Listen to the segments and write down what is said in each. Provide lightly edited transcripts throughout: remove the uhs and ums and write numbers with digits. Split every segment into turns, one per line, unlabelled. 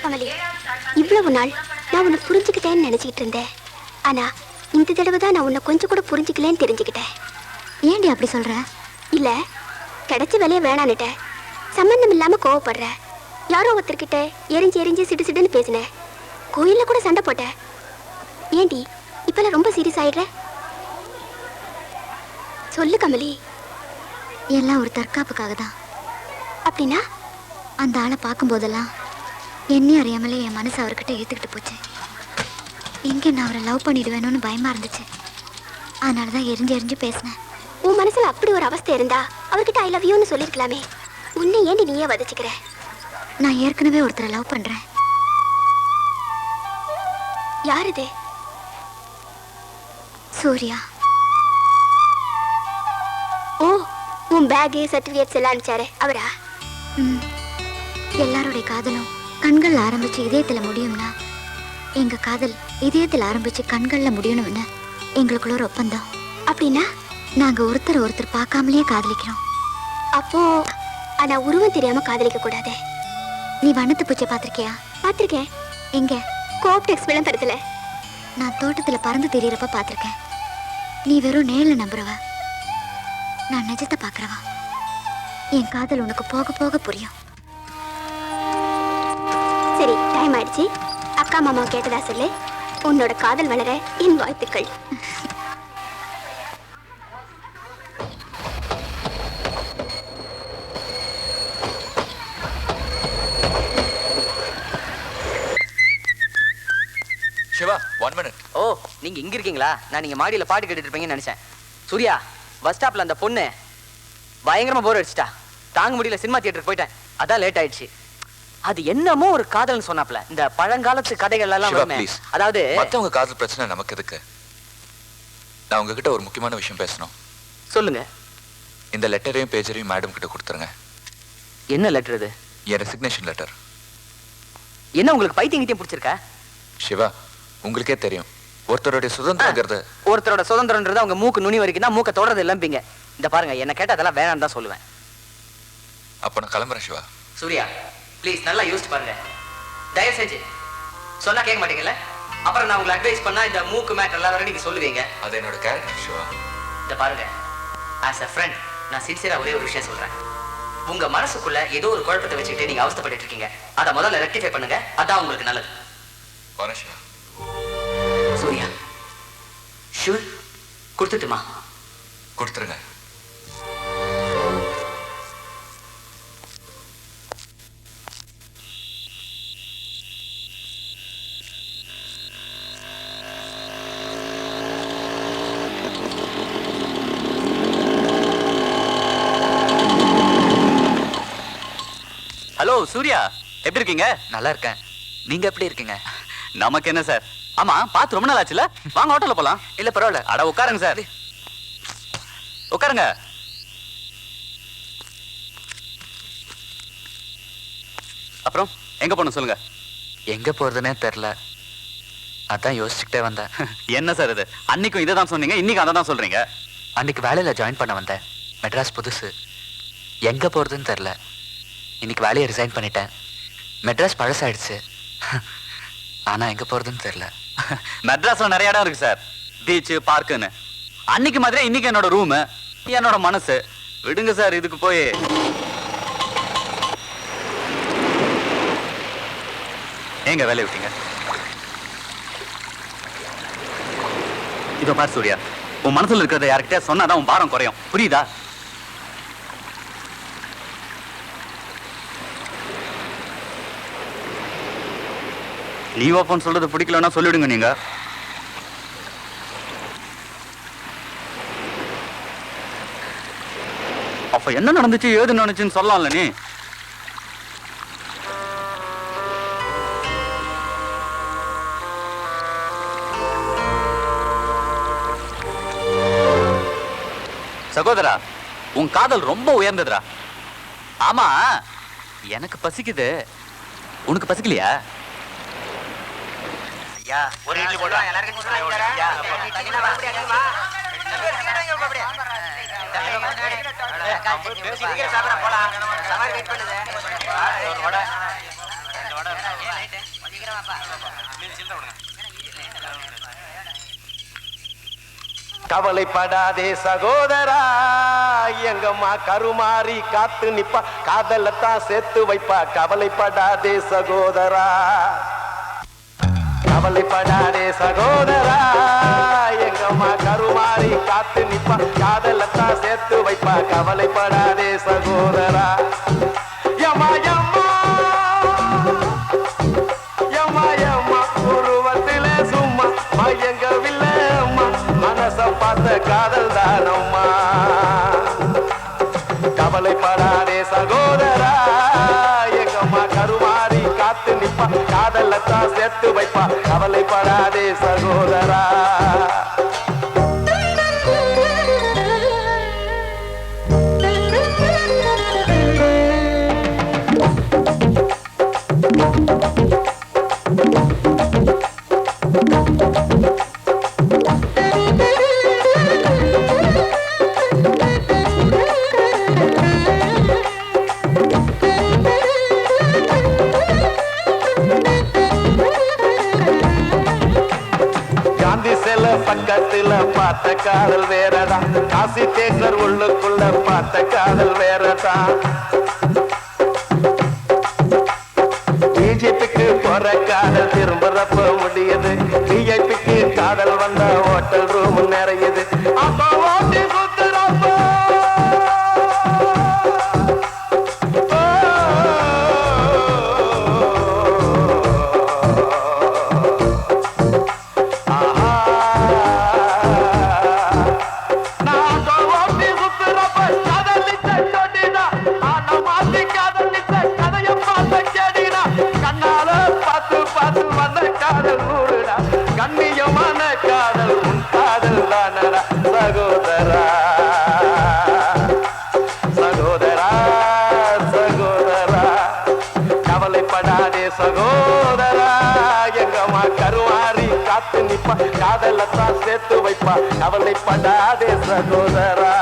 கமலி, இவ்வளவு நாள் நான் உன்னை புரிஞ்சுக்கிட்டேன்னு நினைச்சுக்கிட்டு இருந்தேன். ஆனா இந்த தடவை தான் நான் உன்னை கொஞ்சம் கூட புரிஞ்சுக்கலன்னு தெரிஞ்சுக்கிட்டேன். ஏண்டி அப்படி சொல்ற? இல்ல, கிடைச்ச வேலையை வேணான்னுட்ட, சம்பந்தம் இல்லாம கோவப்படுற, யாரோ ஒருத்தர்கிட்ட எரிஞ்சு எரிஞ்சு சிடு சிடுன்னு பேசின, கோயில்ல கூட சண்டை போட்ட. ஏண்டி இப்பெல்லாம் ரொம்ப சீரியஸ் ஆயிடுற? சொல்லு கமலி. எல்லாம் ஒரு தற்காப்புக்காக தான். அப்படின்னா? அந்த ஆளை பார்க்கும் போதெல்லாம் என்னையும் அறியாமலே என் மனசு அவர்கிட்ட ஏற்றுக்கிட்டு போச்சு. எங்கே நான் அவரை லவ் பண்ணிடுவேணும்னு பயமா இருந்துச்சு. அதனால தான் எரிஞ்சு எரிஞ்சு பேசினேன். உன் மனசுல அப்படி ஒரு அவஸ்தை இருந்தா அவர்கிட்ட ஐ லவ் யூன்னு சொல்லியிருக்கலாமே. உன்னை ஏண்டி நீயே வதச்சிக்கிற? நான் ஏற்கனவே ஒருத்தரை லவ் பண்றேன். யார் இது? சூர்யா. ஓ, உன் பேகு சர்டிஃபிகேட்ஸ் எல்லாம் அனுப்பிச்சாரு அவரா? எல்லாருடைய காதலும் கண்கள் ஆரம்பிச்சு இதயத்துல முடியும்னா எங்க காதல் இதயத்தில் ஆரம்பிச்சு கண்கள்ல முடியணும்னு எங்களுக்குள்ள ஒரு ஒப்பந்தம். அப்படின்னா நாங்க ஒருத்தர் பார்க்காமலேயே காதலிக்கிறோம். அப்போ ஆனா உருவம் தெரியாம காதலிக்க கூடாது. நீ வண்ணத்து பூச்சை பார்த்திருக்கியா? பார்த்திருக்கேன். எங்க? கோப்டெக்ஸ் விளம்பரத்துல. நான் தோட்டத்துல பறந்து திரியறப்ப பார்த்திருக்கேன். நீ வெறும் நேர்ல நம்புறவ, நான் நிஜத்தை பார்க்கறவா. என் காதல் உனக்கு போக போக புரியும். சரி, டைம் ஆயிடுச்சு. அக்கா மாமா கேட்டதா சொல்லு. உன்னோட காதல் வளர என் வாழ்த்துக்கள்.
சிவா, 1 minute.
ஓ, நீங்க இங்க இருக்கீங்களா? நான் நீங்க மாடியில பாட்டு கேட்டுட்டு இருப்பீங்கன்னு நினைச்சேன். சூர்யா, பஸ் ஸ்டாப்ல அந்த பொண்ணு பயங்கரமா போர் அடிச்சிட்டா. தாங்க முடியல, சினிமா தியேட்டருக்கு போயிட்டேன். அதான் லேட் ஆயிடுச்சு. அது என்னமோ ஒரு காதல்னு சொன்னாப்ல. இந்த பழங்காலத்து கதைகள் எல்லாம் வருமே. அதாவது
மத்தவங்க காதல் பிரச்சனை நமக்கு எதுக்கு? நான் உங்ககிட்ட ஒரு முக்கியமான விஷயம் பேசணும்.
சொல்லுங்க.
இந்த லெட்டரையும் பேஜரையும் மேடம் கிட்ட கொடுத்துருங்க.
என்ன லெட்டர் இது?
என் ரெசிக்னேஷன் லெட்டர்.
என்ன உங்களுக்கு பைத்தியம் கிட்டியம் பிடிச்சிருக்கா?
சிவா, உங்களுக்கே தெரியும் ஒருத்தருடைய சுதந்திரங்கிறது.
ஒருத்தரோட சுதந்திரன்றது அவங்க மூக்கு நுனி வரைக்கும் தான். மூக்க தொடர்றது இல்லம்பிங்க. இந்த பாருங்க, என்ன கேட்ட அதெல்லாம் வேணாம் தான் சொல்லுவேன்.
அப்ப நான் கிளம்புறேன் சிவா.
சூர்யா, ப்ளீஸ் நல்லா யோசிச்சு பாருங்க. தயவு செஞ்சு சொன்னா கேட்க மாட்டீங்கல்ல? அப்புறம் நான் உங்களை அட்வைஸ் பண்ணா இந்த மூக்கு மேட் எல்லாம் வரை நீங்க சொல்லுவீங்க.
அது என்னோட கேரக்டர் சிவா.
இந்த பாருங்க, ஆஸ் அ ஃப்ரெண்ட் நான் சின்சியரா ஒரே ஒரு விஷயம் சொல்றேன். உங்க மனசுக்குள்ள ஏதோ ஒரு குழப்பத்தை வச்சுக்கிட்டு நீங்க அவஸ்தைப்பட்டு இருக்கீங்க. அதை முதல்ல ரெக்டிஃபை பண்ணுங்க. அதான் உங்களுக்கு நல்லது.
சிவா.
சூர்யா, ஷூர் கொடுத்துட்டுமா?
கொடுத்துருங்க.
ஹலோ சூர்யா, எப்படி இருக்கீங்க?
நல்லா இருக்கேன். நீங்க எப்படி இருக்கீங்க?
நமக்கு என்ன சார்? ஆமா, பார்த்து ரொம்ப நாள் ஆச்சுல. வாங்க ஹோட்டல்ல போலாம்.
இல்ல பரவாயில்ல.
அட உட்காருங்க சார், உட்காருங்க. அப்புறம் எங்க போகணும் சொல்லுங்க.
எங்க போறதுன்னே தெரியல, அதான் யோசிச்சுக்கிட்டே வந்தேன்.
என்ன சார் இது? அன்னைக்கும் இதை தான் சொன்னீங்க, இன்னைக்கு அதை தான் சொல்றீங்க.
அன்னைக்கு வேலையில ஜாயின் பண்ண வந்தேன். மெட்ராஸ் புதுசு, எங்க போறதுன்னு தெரியல. இன்னைக்கு வேலையை ரிசைன் பண்ணிட்டேன். மெட்ராஸ் பழசாயிடுச்சு. ஆனா எங்க போறதுன்னு தெரியல.
மெட்ராஸ்ல நிறைய இடம் இருக்கு சார், பீச், பார்க்குன்னு. அன்னைக்கு மாதிரி இன்னைக்கு என்னோட ரூமு, என்னோட மனசு. விடுங்க சார், இதுக்கு போய் எங்க வேலையை விட்டீங்க? இதோ பார் சூர்யா, உன் மனசுல இருக்கிறத யார்கிட்ட சொன்னாதான் உன் பாரம் குறையும், புரியுதா? லீவ் ஆஃப்னு சொல்றது பிடிக்கலன்னா சொல்லிடுங்க நீங்க. அப்ப என்ன நடந்துச்சு ஏது நடந்துச்சுன்னு சொல்லலாம்ல நீ? சகோதரா, உன் காதல் ரொம்ப உயர்ந்ததுடா. ஆமா, எனக்கு பசிக்குது, உனக்கு பசிக்கலையா?
ஒரு இட்லி போடுறா, எல்லாருக்கும்
கவலைப்படாதே சகோதரா, எங்கம்மா கருமாறி காத்து நிப்பா, காதலத்தான் சேர்த்து வைப்பா. கவலைப்படாதே சகோதரா, கவலைப்படாதே சகோதரா, எங்கம்மா கருமாறி காத்து நிப்பா, காதலத்தான் சேர்த்து வைப்பா. கவலைப்படாதே சகோதரா. யம்மா யம்மா யம்மா யம்மா உருவத்தில சும்மா மயங்கவில்லை அம்மா, மனச பார்த்த காதல் தானம்மா. கவலைப்படாதே சகோதரா, எங்கம்மா கருமாறி காத்து நிப்பா, காதலத்தான் சேர்த்து வைப்பா. கவலைப்படாதே சகோதரா. காந்தி சில பக்கத்துல பார்த்த காதல் வேறதான், காசி தேட்டர் உள்ளுக்குள்ள பார்த்த காதல் வேறதான். பிஜேபிக்கு போற காதல் திரும்புறப்ப முடியுது, பிஜேபிக்கு காதல் வந்த ஹோட்டல் ரூம் நிறையுது. அப்ப ஓட்டி சுத்துறப்ப கண்ணியமான காதல் உன் காதல் தானடா சகோதரா. சகோதரா சகோதரா, கவலைப்படாதே சகோதரா, எங்கம்மா கருமாறி காத்து நிப்பா, காதலத்தான் சேர்த்து வைப்பா. கவலைப்படாதே சகோதரா.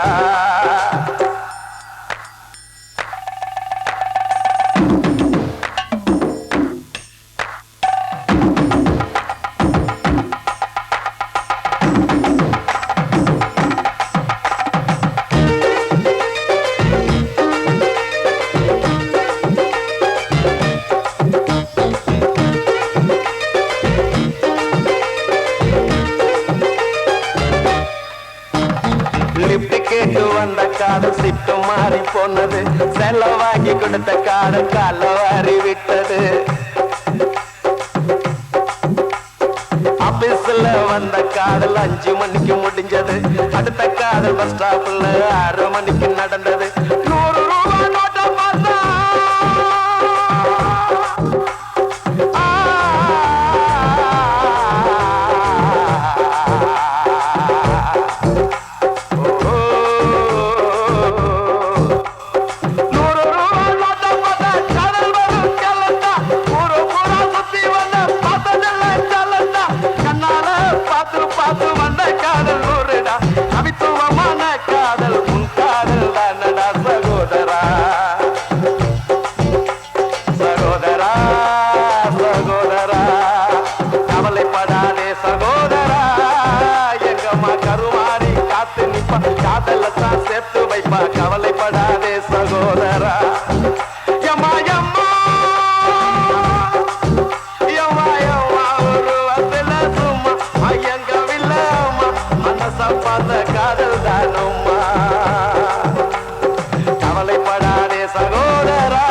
கேட்டு வந்த காதல் சிட்டு மாறி போனது, செலவாகி கொடுத்த காதல் காலவாரி விட்டது. ஆபீஸ்ல வந்த காதல் 5 மணிக்கு முடிஞ்சது, அடுத்த காதல் பஸ் ஸ்டாப்ல 6 மணிக்கு நடந்தது. 100 ரூபாய் நோட்டை பார்த்தா கவித்துவமான காதல் உன் காதல் தானடா சகோதரா. சகோதரா சகோதரா, கவலைப்படாதே சகோதரா, எங்கம்மா கருமாறி காத்து நிப்பா, காதலத்தான் சேர்த்து வைப்பா. கவலைப்படாதே சகோதரா. யம்மா யம்மா யம்மா யம்மா உருவத்தில சும்மா மயங்கவில்லை அம்மா, மனச பார்த்த காதல் தானம்மா. கவலைப்படாதே சகோதரா,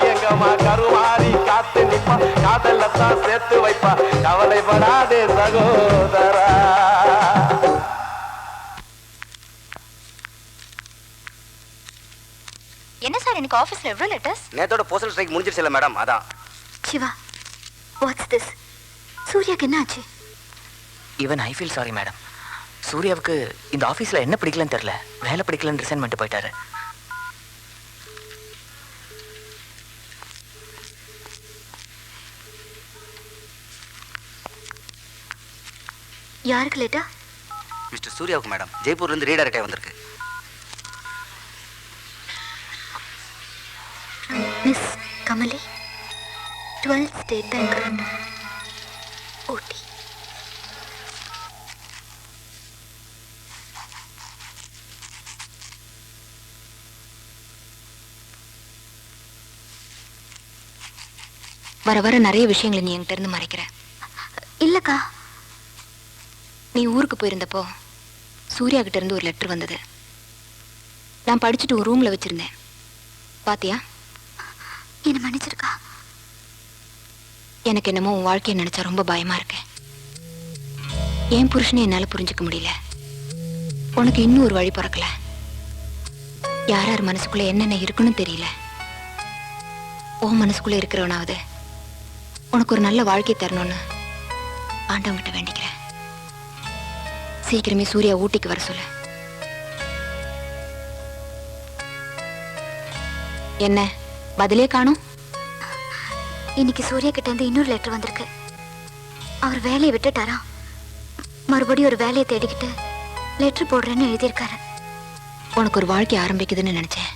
எங்கம்மா கருமாறி காத்து நிப்பா, காதலத்தான் சேர்த்து வைப்பா. கவலைப்படாதே சகோதரா.
என்ன சார் எனக்கு ஆபீஸ்ல எவ்வளவு லெட்டர்ஸ்?
நேத்தோட போஸ்டல் ஸ்ட்ரைக் முடிஞ்சிருச்சுல மேடம், அதான்.
Siva, what's this? சூர்யாக்கு என்ன ஆச்சு?
Even I feel sorry madam. சூர்யாவுக்கு இந்த ஆஃபீஸில் என்ன பிடிக்கலன்னு தெரில, வேலை பிடிக்கலன்னு ரிசைன் பண்ணிட்டு போயிட்டாரு.
யாருக்கு லேட்டா?
மிஸ்டர் சூர்யாவுக்கு மேடம், ஜெய்ப்பூர்லேருந்து ரீடைரக்ட் ஆகி வந்திருக்கு.
மிஸ் கமலி, 12 ஸ்டேட் பேங்க் ஊட்டி.
வர வர நிறைய விஷயங்களை நீ என்கிட்ட இருந்து மறைக்கிற.
இல்லக்கா,
நீ ஊருக்கு போயிருந்தப்போ சூர்யா கிட்ட இருந்து ஒரு லெட்டர் வந்தது. நான் படிச்சுட்டு ஒரு ரூம்ல வச்சிருந்தேன். பாத்தியா?
என்ன மன்னிச்சிருக்கா.
எனக்கு என்னமோ உன் வாழ்க்கையை நினைச்சா ரொம்ப பயமா இருக்கு. என் புருஷனை என்னால புரிஞ்சுக்க முடியல. உனக்கு இன்னும் ஒரு வழி பிறக்கல. யார் யார் மனசுக்குள்ள என்னென்ன இருக்குன்னு தெரியல. உன் மனசுக்குள்ள இருக்கிறவனாவது உனக்கு ஒரு நல்ல வாழ்க்கை தரணும்னு ஆண்டவங்கிட்ட வேண்டிக்கிறேன். சீக்கிரமே சூர்யா ஊட்டிக்கு வர சொல்லு. என்ன பதிலே காணும்?
இன்னைக்கு சூர்யா கிட்ட இருந்து இன்னொரு லெட்டர் வந்திருக்கு. அவர் வேலையை விட்டுட்டாராம். மறுபடியும் ஒரு வேலையை தேடிக்கிட்டு லெட்டர் போடுறேன்னு எழுதியிருக்காரு.
உனக்கு ஒரு வாழ்க்கை ஆரம்பிக்குதுன்னு நினைச்சேன்.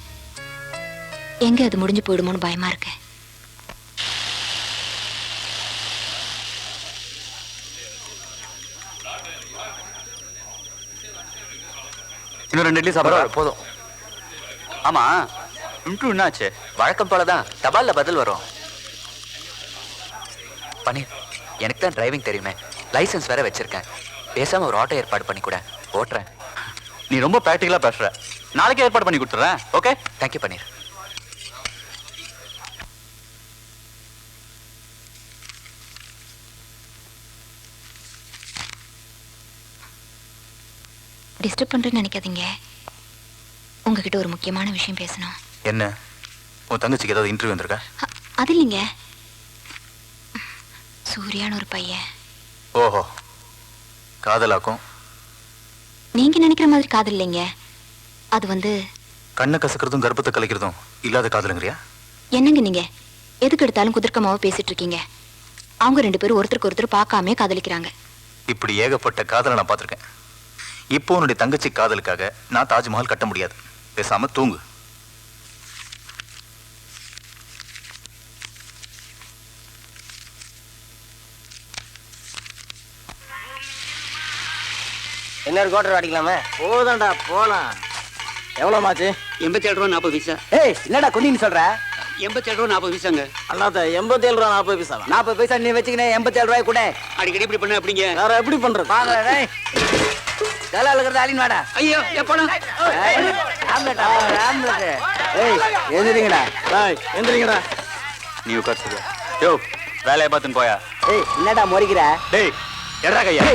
எங்க அது முடிஞ்சு போயிடுமோன்னு பயமா இருக்கு.
இன்னும் 2 இட்லி சாப்பிட்றா
போதும்.
ஆமா, இன்ட்ரூ என்னாச்சு?
வழக்கம் போலதான், தபால்ல பதில் வரும். பன்னீர், எனக்கு தான் டிரைவிங் தெரியுமே, லைசன்ஸ் வேற வச்சிருக்கேன். பேசாம ஒரு ஆட்டோ ஏற்பாடு பண்ணி கூட ஓட்டுறேன்.
நீ ரொம்ப ப்ராக்டிக்கலா பேசுற. நாளைக்கே ஏற்பாடு பண்ணி கொடுத்துறேன். ஓகே,
தேங்க்யூ பன்னீர்.
டிஸ்டர்ப் பண்றேன்னு நினைக்காதீங்க. உங்ககிட்ட ஒரு முக்கியமான விஷயம் பேசணும்.
என்ன, உன் தங்கச்சிக்கு ஏதாவது இன்டர்வியூ வந்திருக்கா?
அது இல்லைங்க, சூர்யான்னு ஒரு பையன்.
ஓஹோ, காதலாக்கும்.
நீங்க நினைக்கிற மாதிரி காதல் இல்லைங்க. அது வந்து
கண்ணை கசக்கிறதும் கர்ப்பத்தை கலைக்கிறதும் இல்லாத காதலுங்கிறியா?
என்னங்க நீங்க எதுக்கு எடுத்தாலும் குதிர்க்கமாவ பேசிட்டு இருக்கீங்க. அவங்க 2 பேரும் ஒருத்தருக்கு ஒருத்தர் பார்க்காம காதலிக்கிறாங்க.
இப்படி ஏகப்பட்ட காதலை நான் பார்த்துருக்கேன். இப்போ உன்னுடைய தங்கச்சி காதலுக்காக நான் தாஜ்மஹால் கட்ட முடியாது. பேசாம தூங்கு.
இன்னொரு கோட்டர் அடிக்கலாமே?
போதாண்டா, போலாம்.
எவ்வளோ மாச்சு?
87 ரூபா 40 பைசா.
ஏய், என்னடா கொண்டின்னு சொல்ற?
87 ரூபா 40 பைசாங்க.
அண்ணாத்த 87 ரூபா 40 பைசா. 40 பைசா நீ வச்சுக்கினே 87 ரூபாய் கூட.
அடிக்கடி இப்படி பண்ண அப்படிங்க.
வேற எப்படி பண்றது? வாங்க டேய். தலை அழுகிறது அலின் வாடா.
ஐயோ, எப்படா?
Omelette omelette. ஏய், எந்திரிங்கடா.
டேய், எந்திரிங்கடா.
நீ உட்கார் சூர்யா. யோ, வேலையை பார்த்துன்னு போயா.
ஏய், என்னடா முறைக்கிற?
டேய், எடா கையா.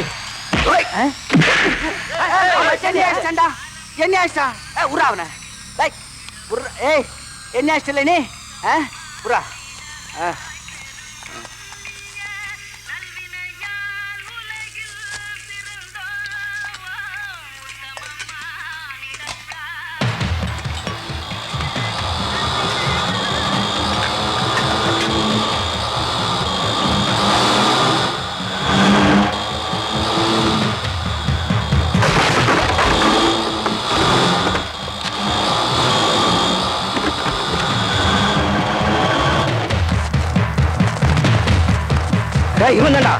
என்ன ஆச்சா? உரா அவனை. ஏய், என்ன ஆச்சு நீ? உரா. இவன் தான்டா.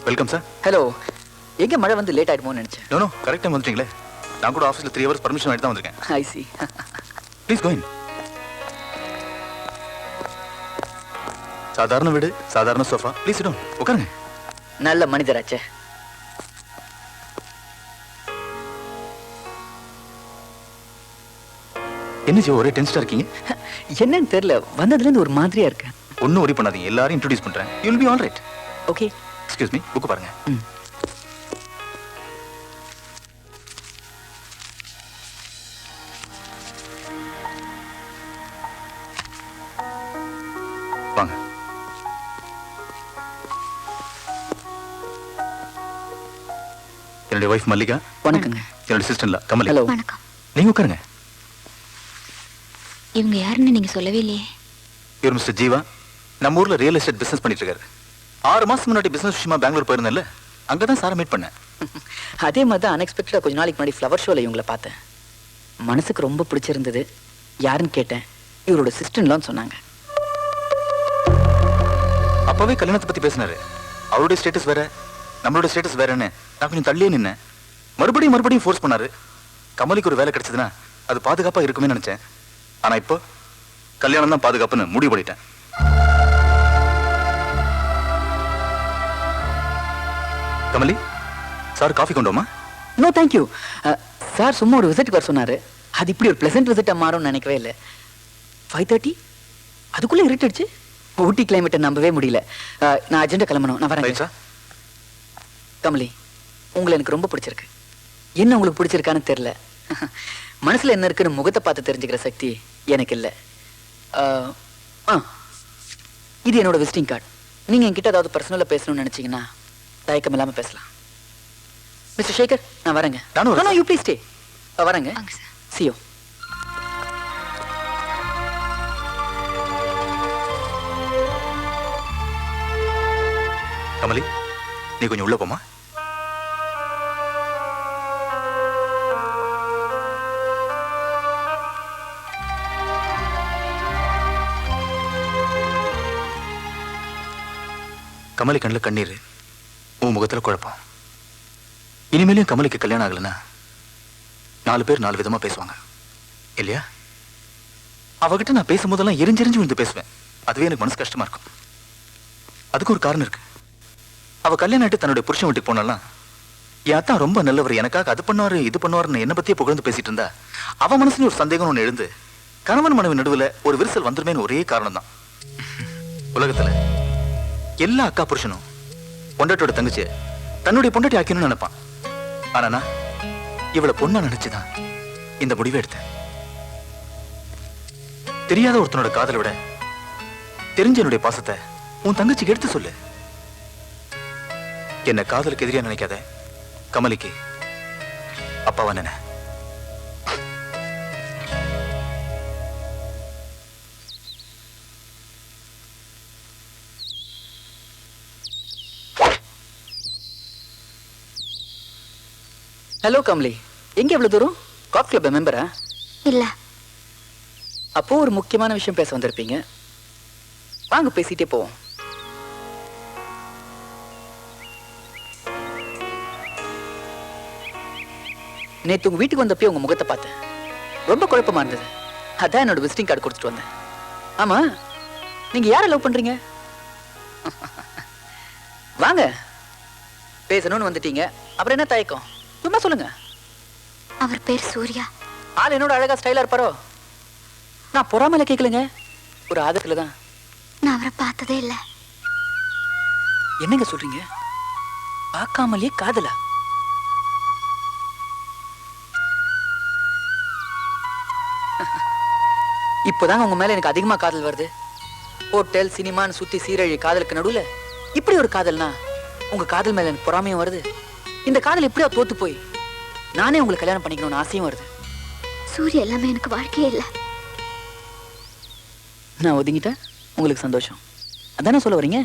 Welcome sir.
ஹலோ. எங்க மழை வந்து லேட் ஆயிடுமோன்னு நினைச்சேன்.
நோ கரெக்ட் டைம் வந்துட்டீங்களே. நான் கூட ஆஃபீஸில் 3 hours பர்மிஷன் ஆகிட்டு தான் வந்திருக்கேன்.
I see.
Please go in. சாதாரண வீடு, சாதாரண சோஃபா. Please sit down. உட்காருங்க.
நல்ல மனிதராச்சே.
என்ன ஜோ ஒரே டென்ஷனா இருக்கீங்க?
என்னன்னு தெரியல, வந்ததுலேருந்து ஒரு மாதிரியா இருக்கேன்.
ஒன்றும் worry பண்ணாதீங்க, எல்லாரும் இன்ட்ரோடியூஸ் பண்றேன். You will be all right.
Okay.
Excuse me, book பாருங்க. வாங்க. என்னுடைய வைஃப் மல்லிகா.
வணக்கங்க.
என்னுடைய சிஸ்டர்ல கமலி.
ஹலோ.
வணக்கம்.
நீங்க உட்காருங்க.
இவங்க யாருன்னு நீங்க சொல்லவே இல்லையே.
இவர் மிஸ்டர் ஜீவா. நம்ம ஊர்ல ரியல் எஸ்டேட் பிசினஸ் பண்ணிட்டு இருக்காரு. 6 மாசம் முன்னாடி பிசினஸ் விஷயமா பெங்களூர் போயிருந்தேன்ல, அங்கதான் சாரை மீட் பண்ணேன்.
அதே மாதிரி தான் அன்எக்ஸ்பெக்டடா கொஞ்ச நாளைக்கு முன்னாடி ஃப்ளவர் ஷோல இவங்களை பார்த்தேன். மனசுக்கு ரொம்ப பிடிச்சிருந்தது. யாருன்னு கேட்டேன். இவரோட சிஸ்டர்லான்னு சொன்னாங்க.
அப்பவே கல்யாணத்தை பத்தி பேசினாரு. அவருடைய ஸ்டேட்டஸ் வேற, நம்மளோட ஸ்டேட்டஸ் வேறன்னு நான் கொஞ்சம் தள்ளியே நின்னேன். மறுபடியும் ஃபோர்ஸ் பண்ணாரு. கமலிக்கு ஒரு வேலை கிடைச்சதுன்னா அது பாதுகாப்பா இருக்குமே நினைச்சேன். ஆனா இப்போ கல்யாணம் தான் பாதுகாப்புன்னு முடிவு பண்ணிட்டேன். கமலி, சார் காஃபி கொண்டு வாமா?
No thank you sir. சும்மா ஒரு விசிட்டுக்கு வர சொன்னாரு. அது இப்படி ஒரு பிளசன்ட் விசிட்டா மாறும்னு நினைக்கவே இல்லை. 5:30 அதுக்குள்ள இருட்டுச்சு. ஊட்டி கிளைமேட்டை நம்பவே முடியல. நான் அர்ஜென்ட்டா கிளம்பணும். நான் வரேன்.
சார்.
கமலி, உங்களை எனக்கு ரொம்ப பிடிச்சிருக்கு. என்ன உங்களுக்கு பிடிச்சிருக்கான்னு தெரியல. மனசுல என்ன இருக்குன்னு முகத்தை பார்த்து தெரிஞ்சுக்கிற சக்தி எனக்கு இல்லை. இது என்னோட விசிட்டிங் கார்டு. நீங்க என்கிட்ட ஏதாவது பர்சனலா பேசணும்னு நினைச்சீங்கன்னா தயக்கம் இல்லாம பேசலாம். மிஸ்டர் சேகர், நான் வரேங்க.
நானும்
யூ ப்ளீஸ் ஸ்டே. வரேங்க.
வாங்க சார்.
See you.
கமலி, நீ கொஞ்சம் உள்ள போமா? கமலி கண்ணில் கண்ணீர், உன் முகத்துல குழப்பம். இனிமேலும் கமலிக்கு கல்யாணம் ஆகலைன்னா 4 பேர் 4 விதமா பேசுவாங்க இல்லையா? அவகிட்ட நான் பேசும்போதெல்லாம் எரிஞ்செறிஞ்சு விழுந்து பேசுவேன். அதுவே எனக்கு மனசு கஷ்டமா இருக்கும். அதுக்கு ஒரு காரணம் இருக்கு. அவ கல்யாணம் ஆகிட்டு தன்னுடைய புருஷன் வீட்டுக்கு போனாலாம், என் அத்தா ரொம்ப நல்லவர், எனக்காக அது பண்ணுவாரு இது பண்ணுவாருன்னு என்னை பத்தியே புகழ்ந்து பேசிட்டு இருந்தா அவ மனசுல ஒரு சந்தேகம் ஒன்று எழுந்து கணவன் மனைவி நடுவில் ஒரு விரிசல் வந்துருமேன்னு ஒரே காரணம் தான். உலகத்துல எல்லா அக்கா புருஷனும் பொண்டாட்டியோட தங்கச்சி தன்னுடைய பொண்டாட்டி ஆக்கணும்னு நினைப்பான். ஆனா நான் இவளை பொண்ணா நினைச்சுதான் இந்த முடிவை எடுத்தேன். தெரியாத ஒருத்தனோட காதலை விட தெரிஞ்ச என்னுடைய பாசத்தை உன் தங்கச்சிக்கு எடுத்து சொல்லு. என்ன காதலுக்கு எதிரியா நினைக்காத. கமலிக்கு அப்பாவா நினை.
ஹலோ கமலி, எங்க எவ்வளவு தூரம்? காஃபி கிளப் மெம்பரா?
இல்ல.
அப்போ ஒரு முக்கியமான விஷயம் பேச வந்திருப்பீங்க. வாங்க பேசிட்டே போவோம். நேத்து உங்க வீட்டுக்கு வந்தப்போ உங்க முகத்தை பார்த்தேன். ரொம்ப குழப்பமா இருந்தது. அதான் என்னோட விசிட்டிங் கார்டு கொடுத்துட்டு வந்தேன். ஆமா, நீங்க யாரை லவ் பண்றீங்க? வாங்க, பேசணும்னு வந்துட்டீங்க, அப்புறம் என்ன தயக்கம்? சும்மா சொல்லுங்க.
அவர் பேர் சூர்யா.
ஆள் என்னோட அழகா ஸ்டைலா இருப்பாரோ? நான் பொறாமல கேட்கலங்க, ஒரு ஆதத்துல தான்.
நான் அவரை பார்த்ததே இல்ல.
என்னங்க சொல்றீங்க? பார்க்காமலே காதலா? இப்போதாங்க உங்க மேல எனக்கு அதிகமா காதல் வருது. ஹோட்டல் சினிமான்னு சுத்தி சீரழி காதலுக்கு நடுவுல இப்படி ஒரு காதல்னா உங்க காதல் மேல எனக்கு பொறாமையும் வருது. இந்த காதல் எப்படியா தோத்து போய் நானே உங்களை கல்யாணம் பண்ணிக்கணும்னு ஆசையும் வருது.
சூர்யா எல்லாமே எனக்கு வாழ்க்கையே இல்ல.
நான் ஒதுங்கிட்டேன், உங்களுக்கு சந்தோஷம் அதானே சொல்ல வரீங்க?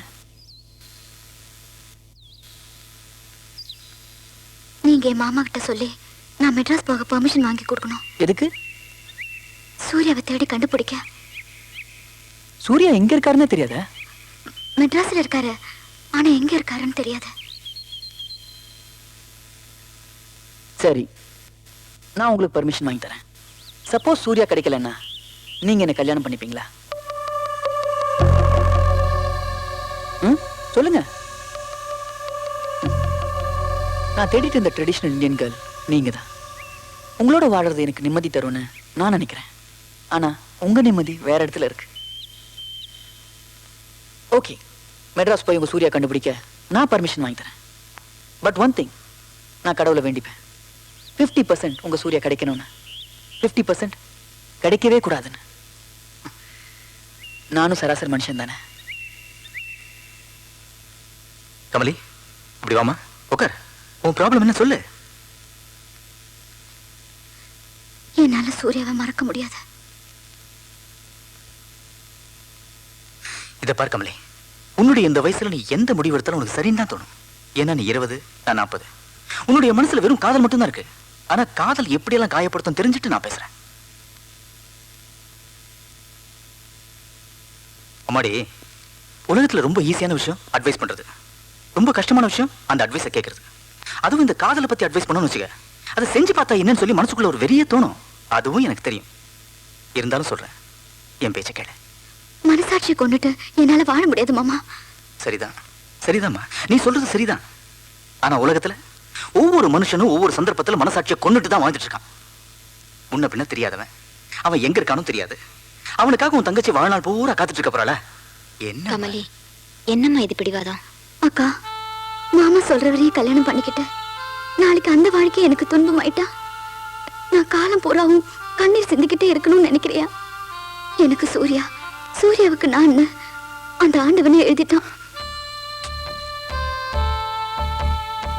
நீங்க என் மாமா கிட்ட சொல்லி நான் மெட்ராஸ் போக பெர்மிஷன் வாங்கி கொடுக்கணும்.
எதுக்கு?
சூர்யாவை தேடி கண்டுபிடிக்க.
சூர்யா எங்க இருக்காருன்னு தெரியாத?
மெட்ராஸ்ல இருக்காரு, ஆனா எங்க இருக்காருன்னு தெரியாது.
சரி, நான் உங்களுக்கு பர்மிஷன் வாங்கி தரேன். சப்போஸ் சூர்யா கிடைக்கலன்னா நீங்க என்ன கல்யாணம் பண்ணிப்பீங்களா? சொல்லுங்க. நான் தேடிட்டு இருந்த ட்ரெடிஷனல் இந்தியன் கேர்ள் நீங்க தான். உங்களோட வாழறது எனக்கு நிம்மதி தரும்னு நான் நினைக்கிறேன். ஆனா உங்க நிம்மதி வேற இடத்துல இருக்கு. ஓகே, மெட்ராஸ் போய் உங்க சூர்யா கண்டுபிடிக்க நான் பர்மிஷன் வாங்கி தரேன். பட் ஒன் திங், நான் கடவுளை வேண்டிப்பேன். 50% உங்க சூர்யா கிடைக்கணும்னு, 50% கிடைக்கவே கூடாதுன்னு. நானும் சராசரி மனுஷன் தானே.
கமலி, இப்படி வாமா, உட்கார். உன் ப்ராப்ளம் என்ன சொல்லு.
என்னால சூர்யாவை மறக்க முடியாது.
இதை பார் கமலி, உன்னுடைய இந்த வயசுல நீ எந்த முடிவு எடுத்தாலும் உனக்கு சரின்னு தான் தோணும். ஏன்னா நீ 20, நான் 40. உன்னுடைய மனசுல வெறும் காதல் மட்டும்தான் இருக்கு. ஆனா காதல் எப்படியெல்லாம் காயப்படுத்தும் தெரிஞ்சுட்டு நான் பேசுறேன். அம்மாடி, உலகத்துல ரொம்ப ஈஸியான விஷயம் அட்வைஸ் பண்றது, ரொம்ப கஷ்டமான விஷயம் அந்த அட்வைஸை கேட்கறது. அதுவும் இந்த காதலை பத்தி அட்வைஸ் பண்ணணும்னு வச்சுக்க, அதை செஞ்சு பார்த்தா என்னன்னு சொல்லி மனசுக்குள்ள ஒரு வெறியே தோணும். அதுவும் எனக்கு தெரியும். இருந்தாலும் சொல்றேன், என் பேச்சை கேளு.
மனசாட்சியை கொண்டுட்டு என்னால வாழ முடியாது மாமா.
சரிதான், சரிதாம்மா, நீ சொல்றது சரிதான். ஆனா உலகத்துல ஒவ்வொரு மனுஷனும் ஒவ்வொரு சந்தர்ப்பத்துல மனசாட்சியை கொண்டுட்டு தான் வாழ்ந்துட்டு இருக்கான். முன்ன பின்ன தெரியாதவன், அவன் எங்க இருக்கானும் தெரியாது. அவனுக்காக உன் தங்கச்சி வாழ்நாள் பூரா காத்துட்டு இருக்க போறாள? என்ன
கமலி, என்னம்மா இது பிடிவாதம்?
அக்கா, மாமா சொல்றவரையும் கல்யாணம் பண்ணிக்கிட்டு நாளைக்கு அந்த வாழ்க்கை எனக்கு துன்பமாயிட்டா நான் காலம் பூராவும் கண்ணீர் சிந்திக்கிட்டே இருக்கணும்னு நினைக்கிறியா? எனக்கு சூர்யாவுக்கு நான் அந்த ஆண்டவனே எழுதிட்டான்.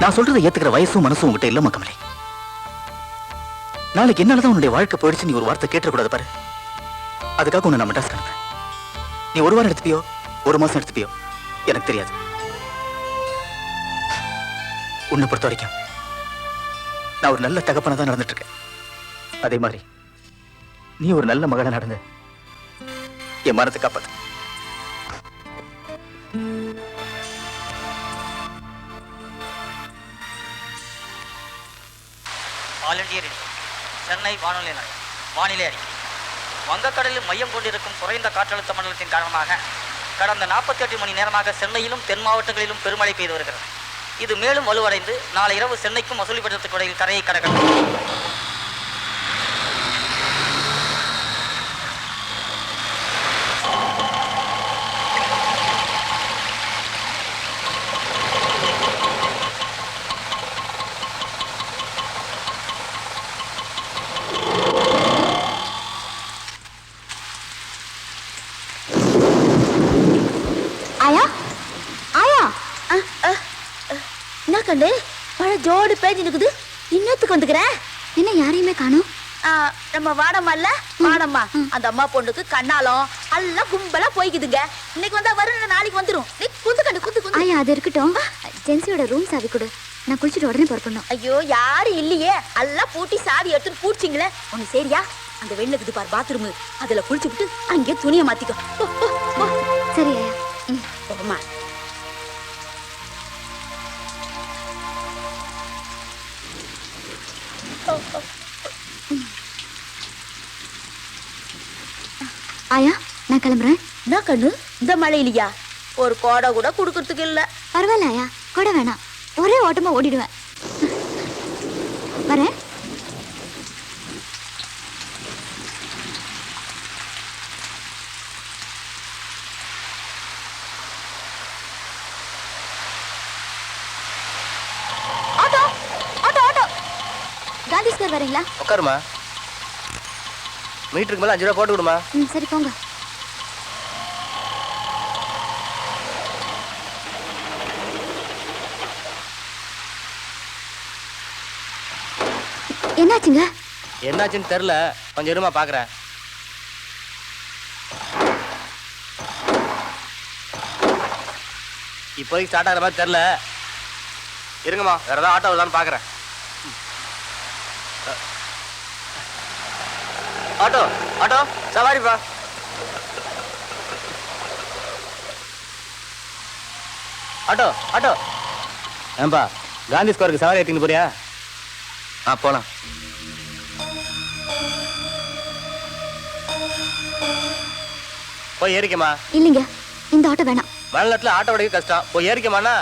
நான் சொல்றதை ஏத்துக்கிற வயசும் மனசும் உங்ககிட்ட இல்லம்மா கமலி. நாளைக்கு என்னாலதான் உன்னுடைய வாழ்க்கை போயிடுச்சு நீ ஒரு வார்த்தை கேட்டக்கூடாது பாரு. அதுக்காக உன்னை நான் மெட்ராஸ் அனுப்புறேன். நீ ஒரு வாரம் எடுத்துப்பியோ, ஒரு மாசம் எடுத்துப்பியோ எனக்கு தெரியாது. உன்னை பொறுத்த வரைக்கும் நான் ஒரு நல்ல தகப்பனா தான் நடந்துட்டு இருக்கேன். அதே மாதிரி நீ ஒரு நல்ல மகனா நடந்து என் மனத்தை காப்பாத்து.
ஆல் இண்டியா ரேடியோ, சென்னை வானொலி நிலையம். வானிலை அறிக்கை. வங்கக்கடலில் மையம் கொண்டிருக்கும் குறைந்த காற்றழுத்த மண்டலத்தின் காரணமாக கடந்த 48 மணி நேரமாக சென்னையிலும் தென் மாவட்டங்களிலும் பெருமழை பெய்து வருகிறது. இது மேலும் வலுவடைந்து நாளை இரவு சென்னைக்கும் மசூலிப்பட்டினத்துக்கு இடையில் கரையை கடக்கும்.
கண்டு மழை ஜோடு பேஞ்சு நிக்குது. இன்னத்துக்கு வந்துக்கிறேன். என்ன யாரையுமே காணும்?
நம்ம வாடம்மா இல்ல, வாடம்மா அந்த அம்மா பொண்ணுக்கு கண்ணாலம் எல்லாம் கும்பலா போய்க்குதுங்க. இன்னைக்கு வந்தா வரும், நாளைக்கு வந்துடும். குந்து கண்டு குந்து குந்து.
ஆயா, அது இருக்கட்டும். ஜென்சியோட ரூம் சாவி கொடு, நான் குளிச்சுட்டு உடனே புறப்படணும்.
ஐயோ, யாரும் இல்லையே, எல்லாம் பூட்டி சாவி எடுத்துட்டு பூச்சிங்களே. ஒண்ணு சரியா, அந்த வெளில இருக்குது பாரு பாத்ரூம், அதுல குளிச்சுட்டு அங்கே துணியை மாத்திக்கோ.
சரி ஆயா.
போமா.
ஆயா, நான் கிளம்புறேன்.
என்ன கண்ணு, இந்த மழையிலையா? ஒரு கோடை கூட குடுக்கறதுக்கு இல்ல.
பரவாயில்ல ஆயா, கூட வேணாம், ஒரே ஓட்டமா ஓடிடுவேன். வரேன்.
Auto auto auto.
Gandhi square வரீங்களா?
உட்காருமா. மீட்டருக்கு மேல 5 ரூபா போட்டு விடுமா.
சரி போங்க. என்னாச்சுங்க?
என்னாச்சுன்னு தெரியல, கொஞ்சம் இருமா பாக்குறேன். இப்போதைக்கு ஸ்டார்ட் ஆகிற மாதிரி தெரியல, இருங்கம்மா, வேற ஏதாவது ஆட்டோ வருதான்னு பாக்குறேன். ஆட்டோ ஆட்டோ சவாரிப்பா. Auto auto. ஏன்பா, காந்தி ஸ்கொயருக்கு சவாரி ஏற்றின்னு போறியா?
போலாம்.
போய் ஏறிக்கமா.
இல்லைங்க, இந்த ஆட்டோ வேணாம்.
மழை ஆட்டோ ஓடிக்க கஷ்டம். போய் ஏறிக்கமாண்ணா.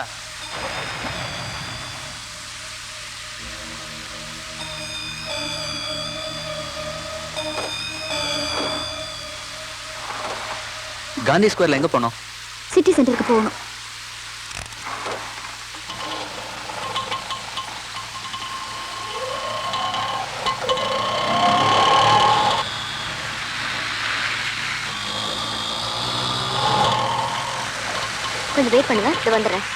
காந்தி ஸ்கொயர்ல எங்க போனோம்?
சிட்டி சென்டருக்கு போகணும். கொஞ்சம் வெயிட் பண்ணுங்க, இது வந்துடுறேன்.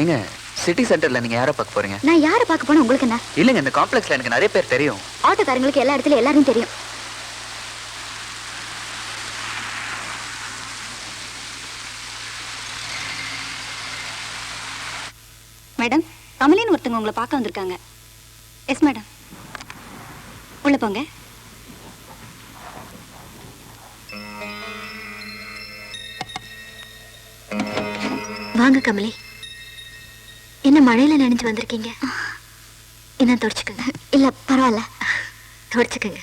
ஏங்க சிட்டி சென்டர்ல நீங்க யாரை பார்க்க போறீங்க?
நான் யாரை பார்க்க போனா உங்களுக்கு என்ன?
இல்லைங்க, இந்த காம்ப்ளெக்ஸ்ல எனக்கு நிறைய பேர் தெரியும்.
ஆட்டோக்காரங்களுக்கு எல்லா இடத்துலயும் எல்லாரும் தெரியும்.
மேடம், கமலின்னு ஒருத்தவங்க உங்களை பார்க்க வந்திருக்காங்க. எஸ் மேடம், உள்ள போங்க.
வாங்க கமலி. என்ன மழையில நினைச்சு வந்திருக்கீங்க? என்ன தொடச்சுக்கோங்க. இல்ல பரவாயில்ல, தொடச்சுக்கோங்க.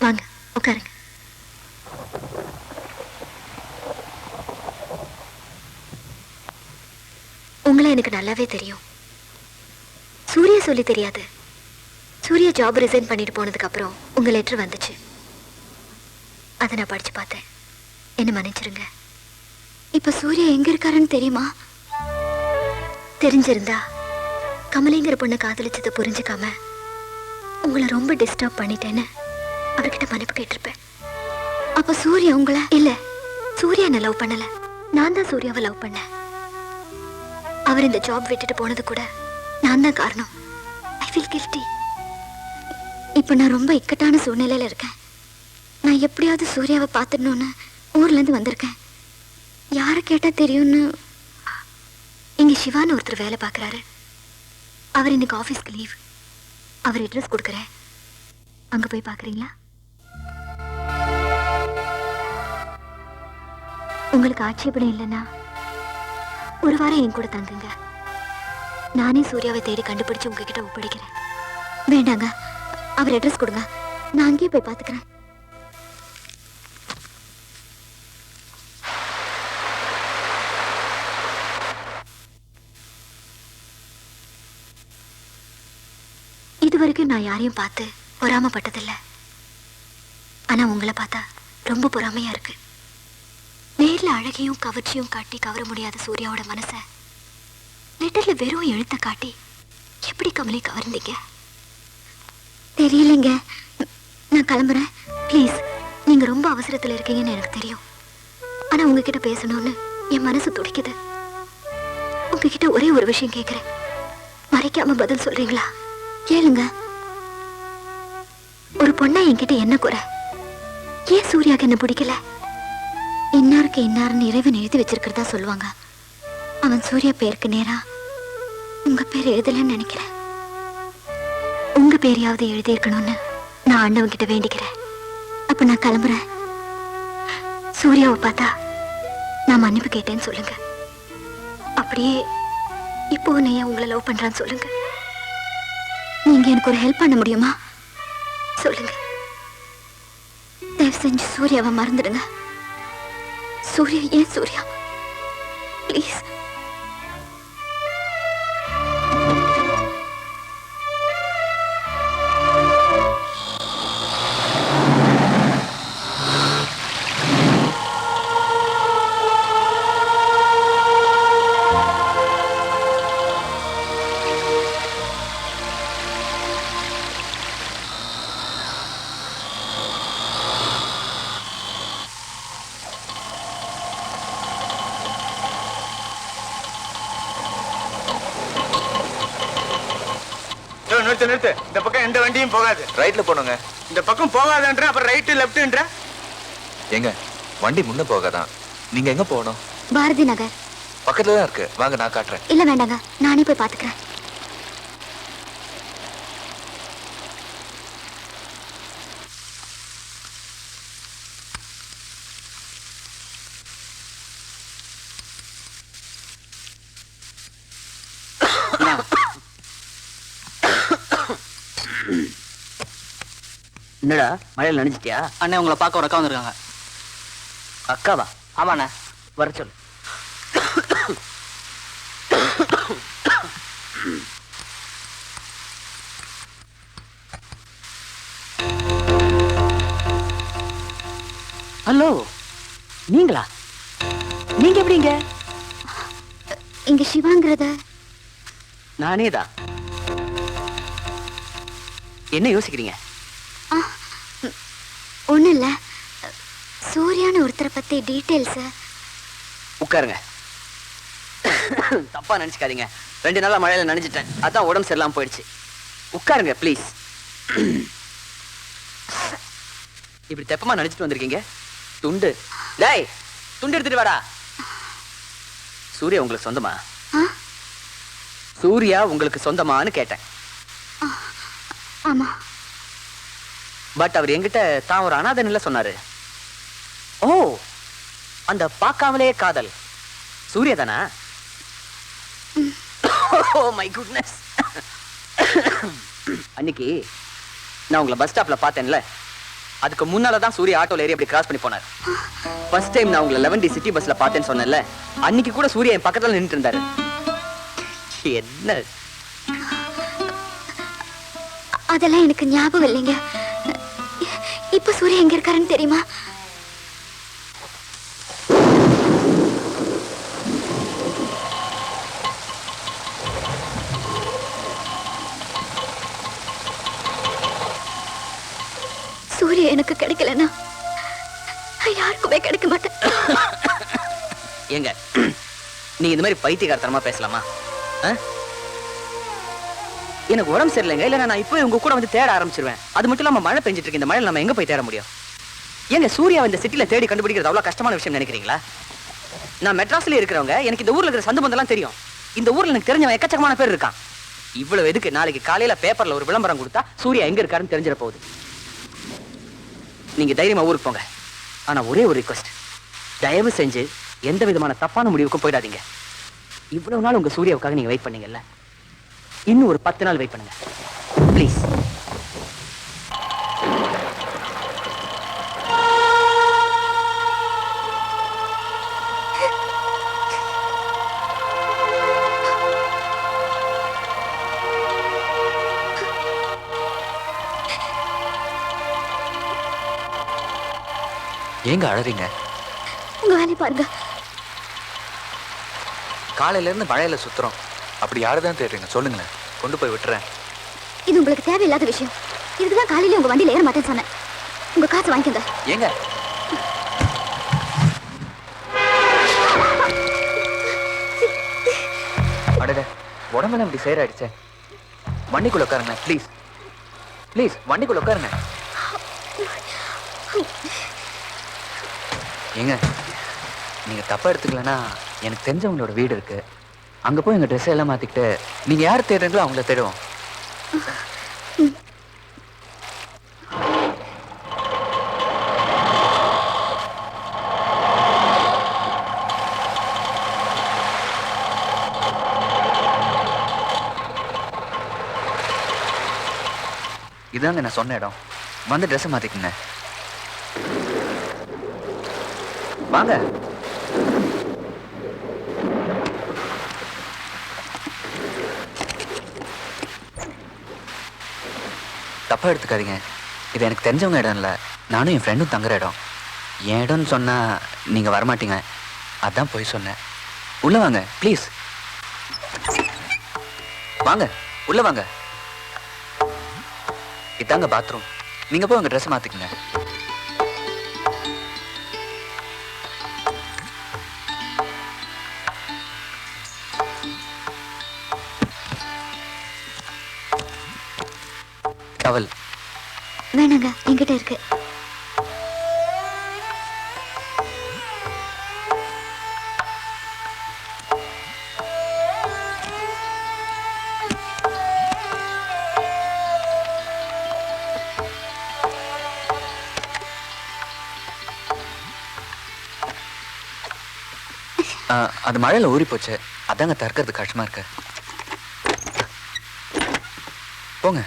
வாங்க உட்காருங்க. உங்களை எனக்கு நல்லாவே தெரியும். சூர்யா சொல்லி தெரியாது. சூர்யா ஜாப் ரிசைன் பண்ணிட்டு போனதுக்கு அப்புறம் உங்க லெட்டர் வந்துச்சு. அதை நான் படிச்சு பார்த்தேன். என்ன மன்னிச்சிருங்க. இப்ப சூர்யா எங்க இருக்காருன்னு தெரியுமா? தெரிஞ்சிருந்தா கமலிங்கிற பொண்ணை காதலிச்சதை புரிஞ்சுக்காம உங்களை ரொம்ப டிஸ்டர்ப் பண்ணிட்டேன்னு அவர்கிட்ட மன்னிப்பு கேட்டிருப்பேன். அப்ப சூர்யா உங்களை இல்ல, சூர்யா என்ன லவ் பண்ணல, நான் தான் சூர்யாவை லவ் பண்ணேன். அவர் இந்த ஜாப் விட்டுட்டு போனது கூட நான் தான் காரணம். I feel guilty. இப்ப நான் ரொம்ப இக்கட்டான சூழ்நிலையில இருக்கேன். நான் எப்படியாவது சூர்யாவை பார்த்துடணும்னு ஊர்ல இருந்து வந்திருக்கேன். யாரை கேட்டா தெரியும்னு இங்க சிவான்னு ஒருத்தர் வேலை பார்க்கறாரு. அவர் இன்னைக்கு ஆபீஸ்க்கு லீவ். அவர் அட்ரஸ் கொடுக்கறேன், அங்க போய் பாக்குறீங்களா? உங்களுக்கு ஆட்சேபணம் இல்லைன்னா ஒரு வாரம் என் கூட தங்குங்க. நானே சூர்யாவை தேடி கண்டுபிடிச்சு உங்ககிட்ட ஒப்படைக்கிறேன். வேண்டாங்க, அவர் அட்ரஸ் கொடுங்க, நான் அங்கேயே போய் பார்த்துக்கிறேன். இது வரைக்கும் நான் யாரையும் பார்த்து பொறாமப்பட்டதில்லை. ஆனா உங்களை பார்த்தா ரொம்ப பொறாமையா இருக்கு. நேர்ல அழகையும் கவர்ச்சியும் காட்டி கவர முடியாத சூர்யாவோட மனசை லெட்டர்ல வெறும் எழுத்த காட்டி எப்படி கமலை கவர்ந்தீங்க? தெரியலைங்க. நான் கிளம்புறேன். ப்ளீஸ், நீங்க ரொம்ப அவசரத்துல இருக்கீங்கன்னு எனக்கு தெரியும். ஆனா உங்ககிட்ட பேசணும்னு என் மனசு துடிக்குது. உங்ககிட்ட ஒரே ஒரு விஷயம் கேட்கிறேன், மறைக்காம பதில் சொல்றீங்களா? கேளுங்க. ஒரு பொண்ணை என்கிட்ட என்ன குறை? ஏன் சூர்யாக்கு என்ன பிடிக்கல? இன்னாருக்கு இன்னாருன்னு இறைவன் எழுதி வச்சிருக்கிறதா சொல்லுவாங்க. அவன் சூர்யா பேருக்கு நேரா உங்க பேர் எழுதலன்னு நினைக்கிறேன். உங்க பேரையாவது எழுதி இருக்கணும்னு நான் ஆண்டவன் கிட்ட வேண்டிக்கிறேன். அப்ப நான் கிளம்புறேன். சூர்யாவை பார்த்தா நான் மன்னிப்பு கேட்டேன்னு சொல்லுங்க. அப்படியே இப்போ உன்னைய உங்களை லவ் பண்றான்னு சொல்லுங்க. நீங்க எனக்கு ஒரு ஹெல்ப் பண்ண முடியுமா? சொல்லுங்க. தயவு செஞ்சு சூர்யாவை மறந்துடுங்க. சூர்யா, ஏன் சூர்யா, ப்ளீஸ்.
நிறுத்து. இந்த பக்கம் எந்த வண்டியும் போகாது.
ரைட்ல போனோங்க.
இந்த பக்கம் போகாதன்ற, அப்புறம் ரைட்டு லெப்ட்ன்ற.
எங்க வண்டி முன்ன போகாதான். நீங்க எங்க போகணும்?
பாரதி நகர்
பக்கத்துல தான் இருக்கு. வாங்க, நான் காட்டுறேன்.
இல்ல வேண்டாங்க, நானே போய் பாத்துக்கிறேன்.
என்னடா மழையில நனைஞ்சிட்டியா?
அண்ணே உங்களை பார்க்க ஒரு அக்கா வந்திருக்காங்க.
அக்காவா?
ஆமாண்ணே.
வர சொல்லு. ஹலோ, நீங்களா? நீங்க எப்படிங்க?
இங்க சிவாங்கிறத
நானே தான். என்ன யோசிக்கிறீங்க?
ஒண்ணும் இல்ல, சூர்யான்னு ஒருத்தரை பத்தி டீட்டெயில்ஸ்.
உட்காருங்க. தப்பா நினைச்சுக்காதீங்க, 2 நாளா மழையில நனைஞ்சிட்டேன், அதான் உடம்பு சரியில்லாம போயிடுச்சு. உட்காருங்க ப்ளீஸ். இப்படி தெப்பமா நடிச்சிட்டு வந்திருக்கீங்க. துண்டு, டேய் துண்டு எடுத்துட்டு வாடா. சூர்யா உங்களுக்கு சொந்தமா? சூர்யா உங்களுக்கு சொந்தமான்னு கேட்டேன்.
ஆமா.
பட் அவர் என்கிட்ட தான் ஒரு அனாதன்ல சொன்னாரு. ஓ, அந்த பார்க்காமலே காதல் சூர்யா தானா? Oh my goodness. அன்னைக்கு நான் உங்களை பஸ் ஸ்டாப்ல பார்த்தேன்ல, அதுக்கு முன்னாலதான் சூர்யா ஆட்டோல ஏறி அப்படி கிராஸ் பண்ணி போனார். ஃபர்ஸ்ட் டைம் நான் உங்களை 11D சிட்டி பஸ்ல பார்த்தேன்னு சொன்னேன்ல, அன்னைக்கு கூட சூர்யா என் பக்கத்துல நின்னுட்டு இருந்தாரு. என்ன?
அதெல்லாம் எனக்கு ஞாபகம் இல்லைங்க. இப்ப சூர்யா எங்க இருக்காருன்னு தெரியுமா? சூர்யா எனக்கு கிடைக்கலன்னா யாருக்குமே கிடைக்க மாட்டேன்.
ஏங்க நீங்க இந்த மாதிரி பைத்தியக்காரத்தனமா பேசலாமா? எனக்கு உடம்பு சரியில்லைங்க, இல்ல நான் இப்போ உங்க கூட வந்து தேட ஆரம்பிச்சிருவேன். அது மட்டும் இல்லாம மழை பெஞ்சிட்டு இருக்கு, இந்த மழையில நம்ம எங்க போய் தேட முடியும்? ஏங்க சூர்யா இந்த சிட்டில தேடி கண்டுபிடிக்கிறது அவ்வளவு கஷ்டமான விஷயம் நினைக்கிறீங்களா? நான் மெட்ராஸ்ல இருக்கிறவங்க, எனக்கு இந்த ஊர்ல இருக்கிற சந்து பந்தெல்லாம் தெரியும். இந்த ஊர்ல எனக்கு தெரிஞ்சவன் எக்கச்சக்கமான பேர் இருக்கான். இவ்வளவு எதுக்கு நாளைக்கு காலையில பேப்பர்ல ஒரு விளம்பரம் கொடுத்தா சூர்யா எங்க இருக்காருன்னு தெரிஞ்சிட போகுது. நீங்க தைரியமா ஊருக்கு போங்க. ஆனா ஒரே ஒரு ரிக்வெஸ்ட், தயவு செஞ்சு எந்த விதமான தப்பான முடிவுக்கும் போயிடாதீங்க. இவ்வளவு நாள் உங்க சூர்யாவுக்காக நீங்க வெயிட் பண்ணீங்கல்ல, இன்னும் ஒரு 10 நாள் வெயிட் பண்ணுங்க ப்ளீஸ்.
ஏங்க அழறீங்க?
உங்க வேலையை பாருங்க.
காலையில இருந்து மழையில சுத்துறோம். அப்படி யாருதான் தேடுறீங்க சொல்லுங்களேன், கொண்டு போய் விட்டுறேன்.
இது உங்களுக்கு தேவையில்லாத விஷயம். இதுக்குதான் காலையில உங்க வண்டியில ஏற மாட்டேன்னு சொன்னேன். உங்க காசு வாங்கிக்கங்க.
ஏங்க அடடே, உடம்பெல்லாம் இப்படி சேராயிடுச்சே. வண்டிக்குள்ள உட்காருங்க ப்ளீஸ். ப்ளீஸ் வண்டிக்குள்ள உட்காருங்க. ஏங்க நீங்க தப்பா எடுத்துக்கலன்னா, எனக்கு தெரிஞ்சவங்களோட வீடு இருக்கு, அங்க போய் எங்க ட்ரெஸ் எல்லாம் மாத்திக்கிட்டு நீங்க யார் தேடுறீங்களோ அவங்கள தேடுவோம். இதாங்க நான் சொன்ன இடம். வந்து ட்ரெஸ் மாத்திக்குங்க. வாங்க. தப்பா எடுத்துக்காதீங்க, இது எனக்கு தெரிஞ்சவங்க இடம் இல்லை, நானும் என் ஃப்ரெண்டும் தங்குற இடம். என் இடம்னு சொன்னா நீங்க வரமாட்டீங்க, அதான் போய் சொன்னேன். உள்ள வாங்க ப்ளீஸ். வாங்க உள்ள வாங்க. இதாங்க பாத்ரூம், நீங்க போய் உங்க ட்ரெஸ் மாத்திக்கங்க. டவல்
வேணாங்க, என்கிட்ட இருக்கு.
அது மழையில ஊறி போச்சு, அதாங்க தற்கிறது கஷ்டமா இருக்கு. போங்க.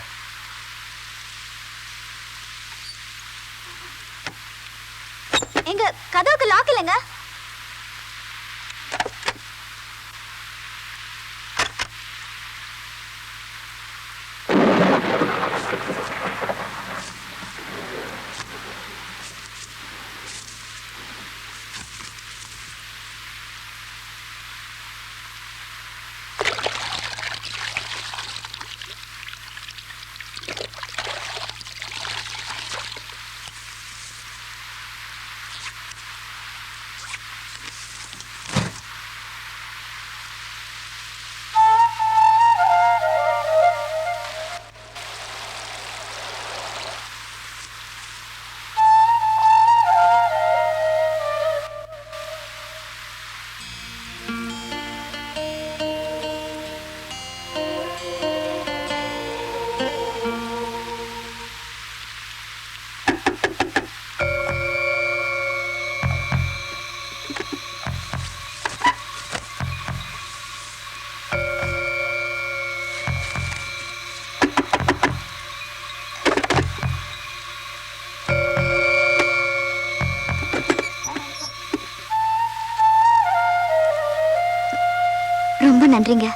நன்றிங்க.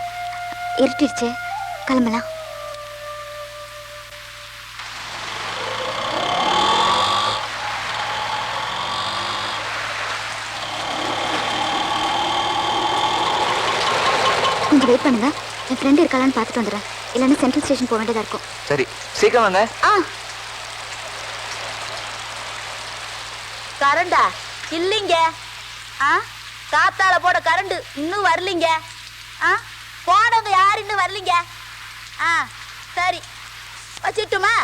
இருட்டிடுச்சு, கிளம்பலாம். கொஞ்சம் வெயிட் பண்ணுங்க, என் ஃப்ரெண்ட் இருக்காளான்னு பார்த்துட்டு வந்துடுறேன். இல்லைன்னா சென்ட்ரல் ஸ்டேஷன் போக வேண்டியதா இருக்கும்.
சரி, சீக்கிரம் வாங்க.
கரண்டா இல்லைங்க. காத்தால போட கரண்ட் இன்னும் வரலீங்க. போனவங்க யாரு இன்னும் வரலீங்க. சரி வச்சிட்டுமா?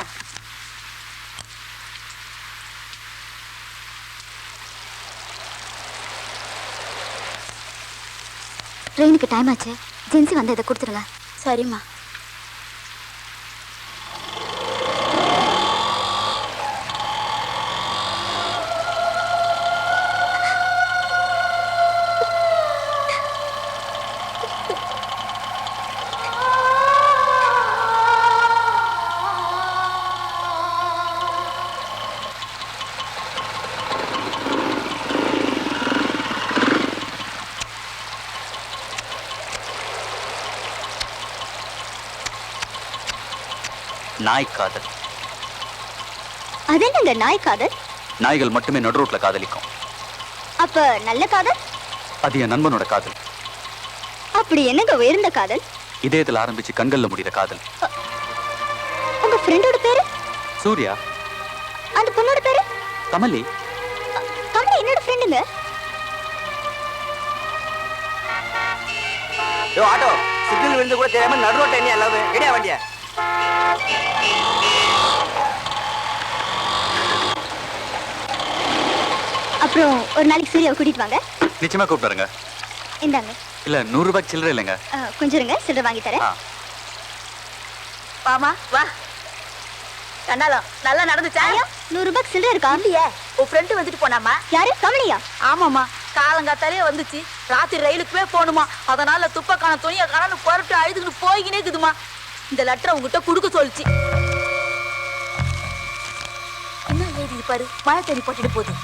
ட்ரெயினுக்கு டைம் ஆச்சு, ஜென்சி வந்து இதை கொடுத்துருங்க.
சரிம்மா.
நாய் காதல்.
அது என்னங்க நாய் காதல்?
நாய்கள் மட்டுமே நடு ரோட்ல காதலிக்கும்.
அப்ப நல்ல காதல்?
அது என் நண்பனோட காதல்.
அப்படி என்னங்க உயர்ந்த காதல்?
இதயத்தில் ஆரம்பிச்சு கண்கள்ல முடிகிற காதல்.
உங்க ஃப்ரெண்டோட பேரு?
சூர்யா.
அந்த பொண்ணோட பேரு?
கமலி.
கமலி என்னோட ஃப்ரெண்டுங்க.
ஆட்டோ சிக்னல் விழுந்து கூட தெரியாம நடு ரோட்ல என்ன லவ் கிடையா வண்டியா?
அப்புறம் ஒரு நாளைக்கு சூர்யாவை கூட்டிட்டு வாங்க.
நிச்சயமா கூப்பிடுறேங்க.
இந்தாங்க.
இல்ல 100 ரூபாய் சில்லறை இல்லைங்க.
கொஞ்சம் இருங்க, சில்லறை வாங்கி தரேன்.
வாமா வா. கண்ணாலம் நல்லா நடந்துச்சா?
100 ரூபாய்க்கு சில்லறை இருக்கா?
இல்லையே, உன் ஃப்ரெண்டு வந்துட்டு போனாமா.
யாரு? கமலியா?
ஆமாம்மா, காலங்காத்தாலே வந்துச்சு. ராத்திரி ரயிலுக்குவே போகணுமா, அதனால துப்பக்கான துணியை காணு புறப்பட்டு அழுதுகிட்டு போய்கினே இருக்குதுமா. இந்த லெட்டரை உங்ககிட்ட கொடுக்க சொல்லிச்சு. என்ன எழுதி பாரு, மழை தண்ணி போட்டுட்டு போகுது.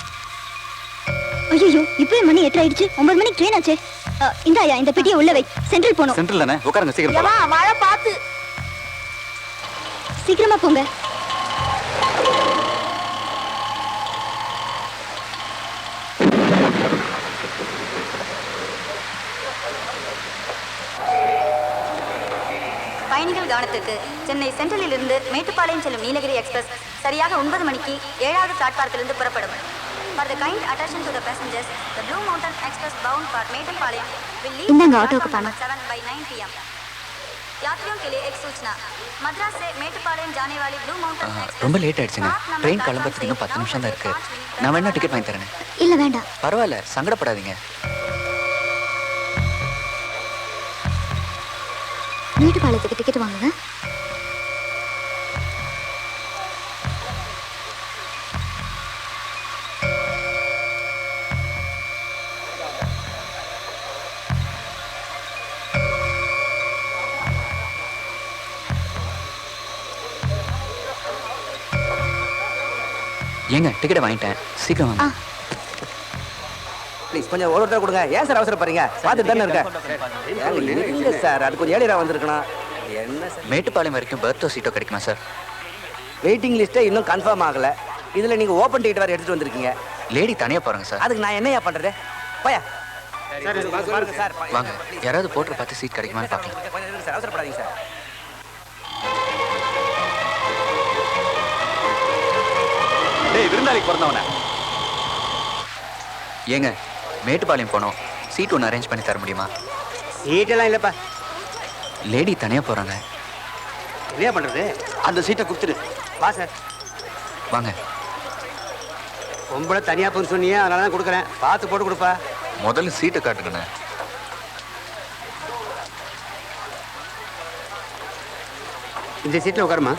ஐயோ, இப்பவே மணி 8 ஆயிடுச்சு. 9 மணிக்கு ட்ரெயின் ஆச்சே. இந்தாயா, இந்த பெட்டியை உள்ள வை. சென்ட்ரல் போகணும்.
சென்ட்ரல் தானே, உட்காருங்க சீக்கிரம் போலாம்.
மழை பார்த்து
சீக்கிரமா போங்க.
பயணிகள் கவனத்திற்கு, சென்னை சென்ட்ரலில் இருந்து மேட்டுப்பாளையம் செல்லும் நீலகிரி எக்ஸ்பிரஸ் சரியாக 9 மணிக்கு 7வது பிளாட்பாரத்திலிருந்து புறப்படும். For the kind attention to the passengers, the Blue Mountain Express bound for Mettupalayam will leave
இந்தாங்க ஆட்டோக்கு பணம்.
7 by 9 PM. यात्रियों के लिए एक सूचना, मद्रास से மேட்டுப்பாளையம் जाने वाली Blue Mountain Express
ரொம்ப லேட் ஆயிடுச்சுங்க. ட்ரெயின் கிளம்புறதுக்கு இன்னும் 10 நிமிஷம் தான் இருக்கு. நான் வேணா டிக்கெட் வாங்கி தரேன்.
இல்ல வேண்டாம்.
பரவாயில்ல, சங்கடப்படாதீங்க.
மேட்டுப்பாளையத்துக்கு டிக்கெட் வாங்குங்க.
ஏங்க டிக்கெட் வாங்கிட்டேன், சீக்கிரம் வாங்க.
ப்ளீஸ் கொஞ்சம் ஓடோட்டா கொடுங்க. ஏன் சார் அவசரப்படுறீங்க? பார்த்துட்டு தானே இருக்கேன். இல்லை சார், அது கொஞ்சம் ஏழிரா வந்திருக்கணும். என்ன சார்,
மேட்டுப்பாளையம் வரைக்கும் பர்த்தோ சீட்டோ கிடைக்குமா சார்?
வெயிட்டிங் லிஸ்ட்டே இன்னும் கன்ஃபார்ம் ஆகலை. இதில் நீங்கள் ஓப்பன் டிக்கெட் வேறு எடுத்துகிட்டு வந்திருக்கீங்க.
லேடி தனியாக போகிறாங்க சார்.
அதுக்கு நான் என்னையா பண்ணுறது? போயா சார்,
வாங்க, யாராவது போட்டு பார்த்து சீட் கிடைக்குமான்னு பார்க்கலாம்.
சார் அவசரப்படாதீங்க சார்.
டேய் விருந்தாளிக்கு பிறந்தவன.
ஏங்க மேட்டுப்பாளையம் போனோம், சீட் ஒன்று அரேஞ்ச் பண்ணி தர முடியுமா?
சீட்டெல்லாம் இல்லைப்பா.
லேடி தனியாக போகிறாங்க.
என்ன பண்ணுறது? அந்த சீட்டை கொடுத்துரு. வா சார்.
வாங்க.
பொம்பளை தனியாக போன்னு சொன்னியே, அதனால தான் கொடுக்குறேன். பார்த்து போட்டு கொடுப்பா.
முதல்ல சீட்டை காட்டுங்கண்ணே.
இந்த சீட்டில் உட்காருமா.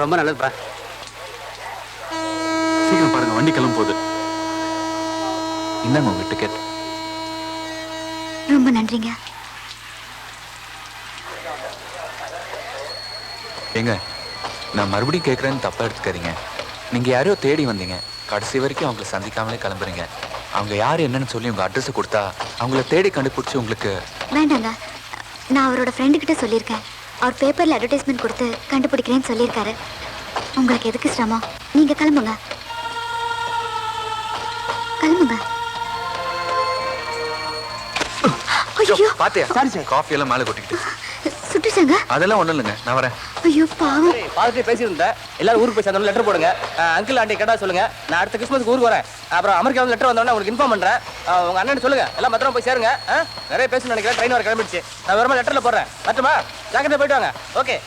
ரொம்ப நல்லதுப்பா.
சீக்கிரம் பாருங்க, வண்டி கிளம்ப போகுது.
இந்தாங்க உங்க டிக்கெட்.
ரொம்ப நன்றிங்க.
ஏங்க நான் மறுபடியும் கேட்குறேன்னு தப்பா எடுத்துக்காதீங்க. நீங்க யாரையோ தேடி வந்தீங்க, கடைசி வரைக்கும் அவங்களை சந்திக்காமலே கிளம்புறீங்க.
அவங்க யார் என்னன்னு சொல்லி உங்க அட்ரஸ் கொடுத்தா அவங்கள தேடி கண்டுபிடிச்சி உங்களுக்கு.
வேண்டாங்க, நான் அவரோட ஃப்ரெண்டு கிட்ட சொல்லியிருக்கேன். அவர் பேப்பர்ல அட்வர்டைஸ்மெண்ட் கொடுத்து கண்டுபிடிக்கிறேன்னு சொல்லியிருக்காரு. உங்களுக்கு எதுக்கு சிரமம்? நீங்க கிளம்புங்க கிளம்புங்க. ஐயோ
பாத்தியா? Sorry sir. காஃபி எல்லாம் மேலே கொட்டிக்கிட்டு.
சுட்டுச்சாங்க?
அதெல்லாம் ஒண்ணும் இல்லைங்க, நான் வரேன்.
ஐயோ பாவம்.
பாத்துட்டு பேசியிருந்தேன். எல்லாரும் ஊருக்கு போய் சேர்ந்தோம், லெட்டர் போடுங்க. அங்கிள் ஆண்டி கேட்டா சொல்லுங்க. நான் அடுத்த கிறிஸ்மஸ்க்கு ஊருக்கு வரேன். அப்புறம் அமெரிக்கா வந்து லெட்டர் வந்தோடனே உங்களுக்கு இன்ஃபார்ம் பண்றேன். உங்க அண்ணன் சொல்லுங்க, எல்லாம் பத்திரமா போய் சேருங்க. நிறைய பேசணும்னு நினைக்கிறேன். ட்ரெயின் வர கிளம்பிடுச்சு. நான் வரமா லெட்டர்ல போடுறேன். மட்டுமா ஜாக்கிரதை போயிட்டு வாங்க. ஓகே.